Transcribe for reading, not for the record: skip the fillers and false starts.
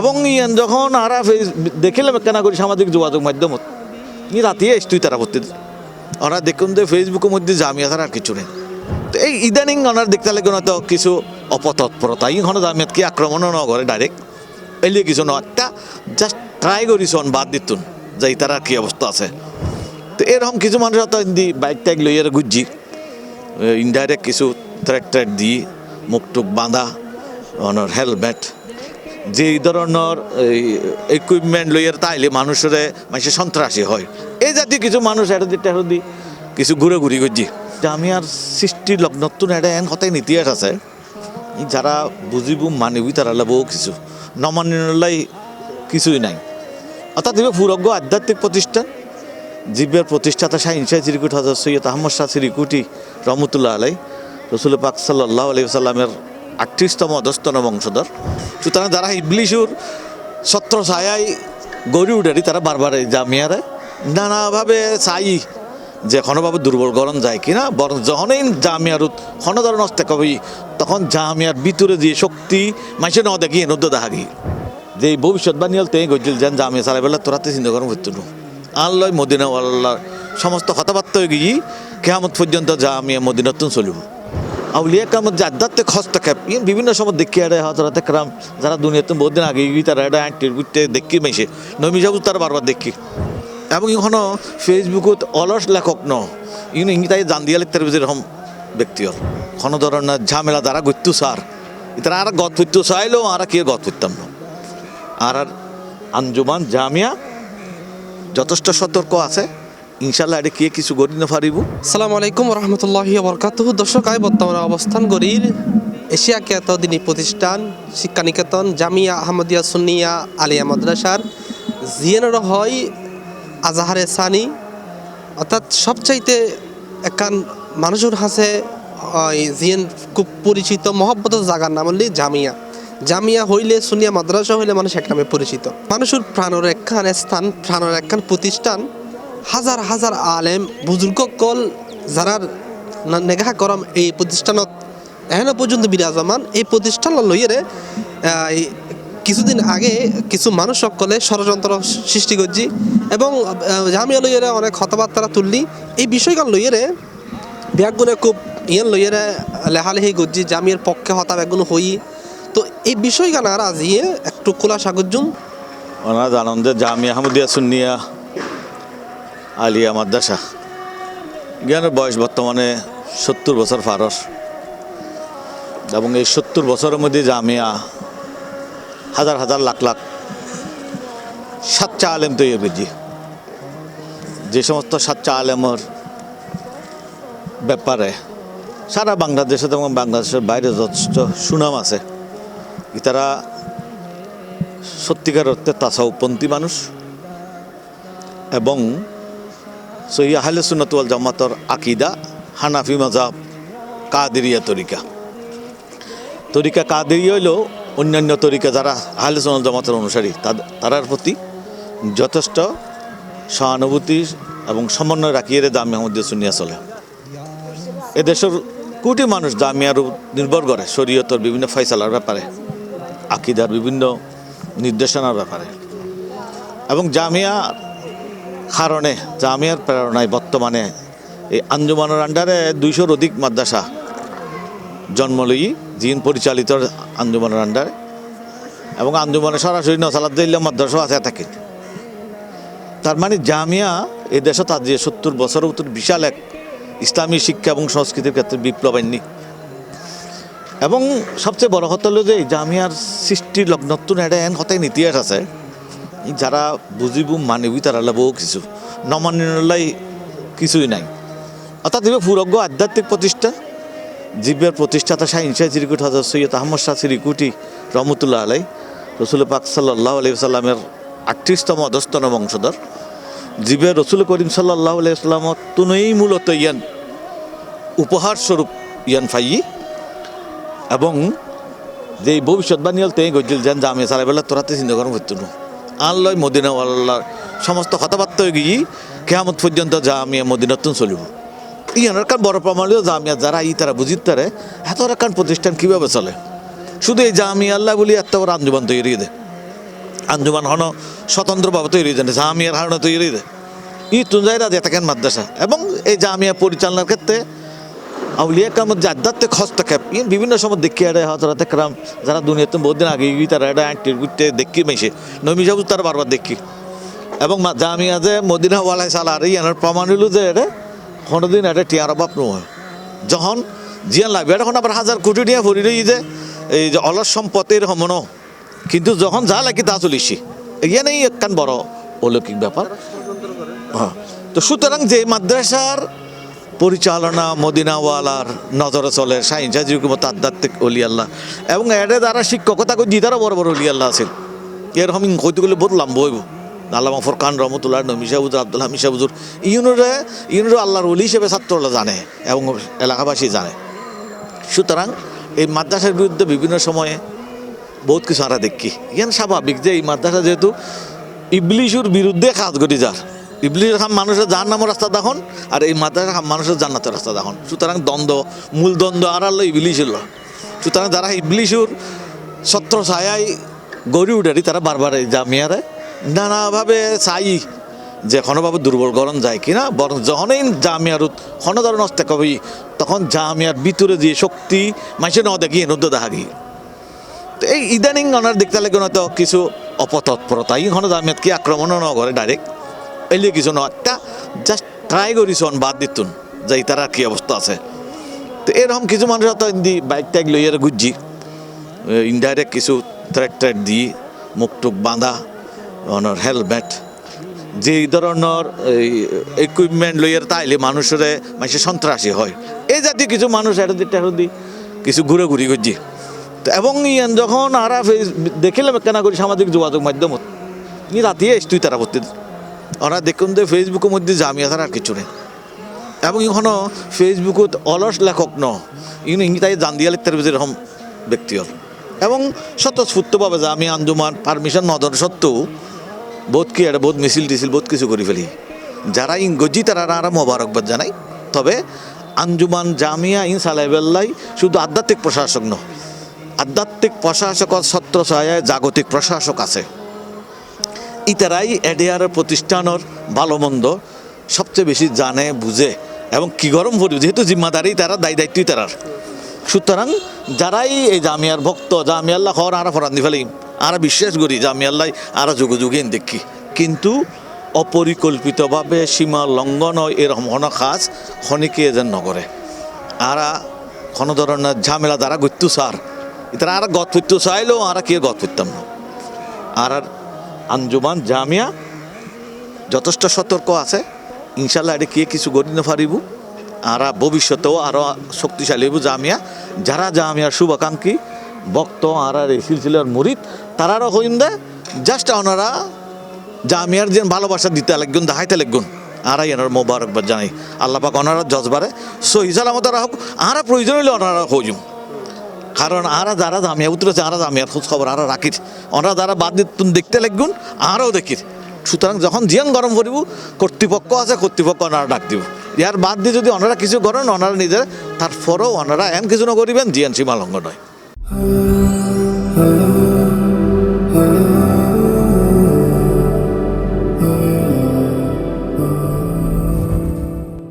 এবং ইয়ান যখন আরা দেখিলাম কেনা করি সামাজিক যোগাযোগ মাধ্যমত ই রাতিয়ে তুই তারা করতে ওরা দেখুন যে ফেসবুকের মধ্যে জামিয়া তারা আর কিছু নেই। তো এই ইদানিং ওনার দেখতে লাগে তো কিছু অপতৎপরতা ইহনো জামিয়াত কি আক্রমণও ন করে ডাইরেক্ট এলিয়ে কিছু ন একটা জাস্ট ট্রাই করিছন বাদ দিতুন যে তারা কি অবস্থা আছে। তো এরকম কিছু মানুষ হয়তো বাইক টাইক লইয়ার গুজি ইনডাইরেক্ট কিছু ট্র্যাক দিয়ে মুখ টুক বাঁধা ওনার হেলমেট যে ধরনের ইকুইপমেন্ট লইয়ার তাইলে মানুষের সন্ত্রাসী হয়। এই জাতীয় কিছু মানুষ এটা দিয়ে কিছু ঘুরে ঘুরি করছি জামিয়ার সৃষ্টি লগ্নতুন এটা এন কথাই ইতিহাস আছে যারা বুঝিব মানিবি তারা বহু কিছু নমান্যলাই কিছুই নাই। অর্থাৎ ফুরজ্ঞ আধ্যাত্মিক প্রতিষ্ঠান জীবের প্রতিষ্ঠাতা শাহ ইনশাহ চিরিকুট হজরত সৈয়দ আহমদ শাহ চিরিকুটি রহমতুল্লাহ আলাই রসুল পাক সাল্লাল্লাহু আলাইহি সাল্লামের 38তম অধস্তন বংশধর। সুতরাং যারা ইবলিশুর ছত্র ছায়ায় গড়ি উঠারি তারা বারবার এই জামিয়ারে নানাভাবে চাই যে কোনোভাবে দুর্বল গরম যায় কিনা, বরং যখনই জামিয়ার কোনো ধরনের অস্তে কবি তখন জামিয়ার ভিতরে যে শক্তি মাসে ন দেখি নদ্য দেখা গিয়ে যে এই ভবিষ্যৎবাণী হল তেই গজিল যেন জামিয়া চালাইবেলা তোরাতে চিন্তা করেন হইতো না আল্লাহ মদিনা আল্লাহর সমস্ত কথাবার্তা হয়ে গিয়ে কেয়ামত পর্যন্ত জামিয়া মদিনাতুন চলিব। আউলিয়া কামত যে আধ্যাত্মিক হস্তক্ষেপ বিভিন্ন সময় দেখি আরে হজরত একরাম যারা দুনিয়াতে বহুত দিন আগে গিয়ে তারা এটা অ্যাক্টিভ করতে দেখি মেশে নমি যাবো তারা বারবার দেখি। এবং এখনও ফেসবুকত অলস লেখক ন তাই জান দিয়া লিখতে এরকম ব্যক্তির কোনো ধরনের ঝামেলা দ্বারা গত্যু সার তারা আর গত করতে চাইলেও আর কি গত করতাম না। আর আঞ্জুমান জামিয়া যথেষ্ট সতর্ক আছে ইনশাল্লাহ এটা কে কিছু করি না পারিব। আসসালামু আলাইকুম রহমতুল্লাহি বরকাতুহু। দর্শক আয় বর্তমানে অবস্থান করির এশিয়া খ্যাত দিনী প্রতিষ্ঠান শিক্ষানিকেতন জামিয়া আহমদিয়া সুন্নিয়া আলিয়া মাদ্রাসার জিএনর হয় আজাহারে সানি, অর্থাৎ সবচাইতে একখান মানুষের হাসে জিএন খুব পরিচিত মহব্বত জাগার নাম হলি জামিয়া। জামিয়া হইলে সুনিয়া মাদ্রাসা হইলে মানুষ এক নামে পরিচিত। মানুষের প্রাণের একখান স্থান, প্রাণের একখান প্রতিষ্ঠান, হাজার হাজার আলেম বুজুর্গ কল যারার নেগা করম এই প্রতিষ্ঠানত এখনো পর্যন্ত বিরাজমান। এই প্রতিষ্ঠান লইয়েরে কিছুদিন আগে কিছু মানুষ সকলে ষড়যন্ত্র সৃষ্টি করছি এবং জামিয়া লইয়েরে অনেক কথাবার্তা তুললি। এই বিষয়গান লইয়েরে ব্যাগগুলো খুব লইয়েরে লেহালেহি করছি জামিয়ার পক্ষে হতা ব্যাগগুলো হই। তো এই বিষয়গান আর আজিয়ে একটু খোলাসা করছুন। ওনারা জানান যে জামিয়া আহমদিয়া সুন্নিয়া আলিয়া মাদ্রাসা জ্ঞানের বয়স বর্তমানে 70 বছর ফারস এবং এই 70 বছরের মধ্যে জামিয়া হাজার হাজার লাখ লাখ সাচ্চা আলেম তৈরি করেছি। যে সমস্ত সাচ্চা আলেমের ব্যাপারে সারা বাংলাদেশে এবং বাংলাদেশের বাইরে যথেষ্ট সুনাম আছে। তারা সত্যিকার অর্থে তাসাউপন্থী মানুষ এবং সহি আহলে সুন্নাত ওয়াল জামাতের আকিদা হানাফি মাযহাব কাদেরিয়া তরিকা কাদেরিয়া হইল অন্যান্য তরিকা যারা আহলে সুন্নাত জামাতের অনুসারী তারার প্রতি যথেষ্ট সহানুভূতি এবং সমন্বয় রাখিয়ে জামিয়া আহমদিয়া সুন্নিয়া চলে। এদেশের কোটি মানুষ জামিয়ার নির্ভর করে শরীয়তের বিভিন্ন ফয়সালার ব্যাপারে, আকিদার বিভিন্ন নির্দেশনার ব্যাপারে এবং জামিয়া কারণে জামিয়ার প্রেরণায় বর্তমানে এই আঞ্জুমানের আন্ডারে 200-র অধিক মাদ্রাসা জন্ম লই জিন পরিচালিত আঞ্জুমানের আন্ডারে এবং আঞ্জুমানে সরাসরি নসালাদ্দিল্লা মাদ্রাসা আছে থাকে। তার মানে জামিয়া এই দেশে তার যে 70 বছরের উত্তর বিশাল এক ইসলামী শিক্ষা এবং সংস্কৃতির ক্ষেত্রে বিপ্লব আইনি। এবং সবচেয়ে বড় কথা হলো যে জামিয়ার সৃষ্টি লগ্নতুন এটা এন কথাই ইতিহাস আছে যারা বুঝিব মানিবি তারা বহু কিছু নমান্যলাই কিছুই নাই। অর্থাৎ ফুরজ্ঞ আধ্যাত্মিক প্রতিষ্ঠান জীবের প্রতিষ্ঠাতা শাহ ইনশাহ চিরিকুট হজরত সৈয়দ আহমদ শাহ চিরিকুটি রহমতুল্লাহ আলাই রসুল পাক সাল্লাল্লাহু আলাইহি সাল্লামের 38তম অধস্তন বংশধর। জীবের রসুল করিম সাল্লাল্লাহু আলাইহি সাল্লামর তুনই মূলত ইয়ান উপহার স্বরূপ ইয়ান ফাই এবং যে ভবিষ্যৎবাণী হল তেই গজিল যেন জামিয়া চালাইবেলা তোরাতে চিন্তা করেন হইতো না আল্লাহ মদিনা আল্লাহর সমস্ত কথাবার্তা হয়ে গিয়ে কেয়ামত পর্যন্ত জামিয়া মদিনাতুন চলিব। ইয়ানোর কান বড় প্রমাণিত জামিয়া যারা তারা বুঝিত তারে এত কান প্রতিষ্ঠান কীভাবে চলে। শুধু এই জামিয়া আল্লাহ বলি এত বড় আঞ্জুমান তৈরি দেয় আঞ্জুমান হন স্বতন্ত্রভাবে তৈরি হয়েছে জামিয়ার হারণে তৈরি হয়েছে ই তুঞ্জাইরা যে থাকেন মাদ্রাসা এবং এই জামিয়া পরিচালনার ক্ষেত্রে আউলিয়া কামত যে আধ্যাত্মিক হস্তক্ষেপ বিভিন্ন সময় দেখি এটা হজরত একরাম যারা দুনিয়াতে বহুত দিন আগে তারা এটা আইনটির ঘুরতে দেখি মেশে নমিসাবু তারা বারবার দেখি এবং জামিয়া যে মদিনা ওয়ালাই সালার এই এনার প্রমাণ হইল যে এটা কোনোদিন এটা টিয়ার অভাব নয় যখন জিয়ান লাগবে এটা এখন আবার হাজার কোটি টিয়া ভরি রই যে এই যে অলস সম্পদের হমন কিন্তু যখন যা লাগে তা চলিসি এখানেই একখান বড় অলৌকিক ব্যাপার হ্যাঁ তো সুতরাং যে মাদ্রাসার পরিচালনা মদিনাওয়ালার নজরে চলে শাহিন শাহ মতো আধ্যাত্মিক অলি আল্লাহ এবং এর দ্বারা শিক্ষকতা করে জিতারও বড় বড় অলি আল্লাহ আছেন এরকম কইতে গেলে বহুত লাম্ব হইব আল্লামা ফরকান রহমতুল্লাহ নমিশা হুজুর আব্দুল হামিশা হুজুর ইউনুরে আল্লাহর অলি হিসেবে ছাত্ররা জানে এবং এলাকাবাসী জানে সুতরাং এই মাদ্রাসার বিরুদ্ধে বিভিন্ন সময়ে বহুত কিছু আমরা দেখি ইয়ান স্বাভাবিক যে এই মাদ্রাসা যেহেতু ইবলিশুর বিরুদ্ধে কাজ করি যার ইবলিশ খাম মানুষের জাহান্নামের রাস্তা দেখুন আর এই মাদ্রাসা খাম মানুষের জান্নাতের রাস্তা দেখুন সুতরাং মূল দ্বন্দ্ব আর আল্লাহ ইবলিশের সুতরাং যারা ইবলিশুর ছত্র ছায়ায় গড়ি উঠারি তারা বারবার এই জামিয়ারে নানাভাবে চাই যে কোনোভাবে দুর্বল গরম যায় কিনা বরং যখনই জামিয়ার কোনো ধরনের নষ্ট কবি তখন জামিয়ার ভিতরে যে শক্তি মানুষের ন দেখি নদ্য দেখা গিয়ে তো এই ইদানিং ওনার দেখতে লাগে তো কিছু অপতৎপরতা ইখন জামিয়াত কি আক্রমণ ন করে ডাইরেক্ট এলিয়ে কিছু ন একটা জাস্ট ট্রাই করিস বাদ দিতুন যে তারা কি অবস্থা আছে তো এরকম কিছু মানুষ তো ইন্দি বাইক ট্যাগ লইয়ার গুজি ইনডাইরেক্ট কিছু থ্রেট দিয়ে মুখ টুক বাঁধা ওনার হেলমেট যে ধরনের ইকুইপমেন্ট লইয়ার তাইলে মানুষের সন্ত্রাসী হয় এই জাতীয় কিছু মানুষ এটা দি কিছু ঘুরে করছি তো এবং ইয়ান যখন আর দেখিলাম কেনা করি সামাজিক যোগাযোগ মাধ্যমত ই রাতিয়ে তুই তারা করতে ওরা দেখুন যে ফেসবুকের মধ্যে জামিয়া তারা আর কিছু নেই এবং এখনও ফেসবুকত অলস লেখক ন তাই জান দিয়া লিখতে এরকম ব্যক্তি হল এবং স্বতঃস্ফূর্তভাবে জামিয়া আঞ্জুমান পারমিশন নদর সত্ত্বেও বহুত কি একটা বহুত মিছিল টিছিল বহুত কিছু করে ফেলি যারা গজি তারা আরা মোবারকবাদ জানাই তবে আঞ্জুমান জামিয়া সালাইবেল্লাই শুধু আধ্যাত্মিক প্রশাসক ন আধ্যাত্মিক প্রশাসক ছত্র ছায়ায় জাগতিক প্রশাসক আছে ইতারাই এডিআর প্রতিষ্ঠানের ভালো মন্দ সবচেয়ে বেশি জানে বুঝে এবং কি গরম পড়বে যেহেতু জিম্মাদারি তারা দায়িত্বই তারার সুতরাং যারাই এই জামিয়ার ভক্ত জামিয়াল্লাহ খবর আরা ফরান দি ফেলি আরা বিশ্বাস করি জামিয়াল্লাহ আরা যুগে যুগে দেখি কিন্তু অপরিকল্পিতভাবে সীমা লঙ্ঘন হয় এরকম কোনো কাজ খনিকে যেন নগরে আরা কোনো ধরনের ঝামেলা দ্বারা গত্তু সার এটা আর গত ফিরতে চাইলেও আর কে গত ফিরতাম না আর আঞ্জুমান জামিয়া যথেষ্ট সতর্ক আছে ইনশাল্লাহ এটা কে কিছু গড়ি না পারিব আর ভবিষ্যতেও আরও শক্তিশালী হইব জামিয়া যারা জামিয়ার শুভাকাঙ্ক্ষী ভক্ত আর এই সিলসিলার মুরিদ তারারও হইম দে জাস্ট ওনারা জামিয়ার যে ভালোবাসা দিতে লাগবেন দেখাইতে লাগবেন আর এনার মোবারকবাদ জানাই আল্লাহ পাক ওনারা জজবারে সহি সালামত রাখুক আর প্রয়োজন হইলে ওনারা হইম কারণ আরা যারা জামিয়া উতরেছে আরা জামিয়ার খোঁজ খবর আরও রাখির ওনারা যারা বাদ দিতুন দেখতে লাগবেন আরও দেখির সুতরাং যখন জিয়ান গরম করিব কর্তৃপক্ষ আছে কর্তৃপক্ষ ওনারা ডাক দিব ইয়ার বাদ দিয়ে যদি ওনারা কিছু করেন ওনারা নিজের তারপরেও ওনারা এন কিছু না করিবেন জিয়ান সীমা লঙ্ঘন হয়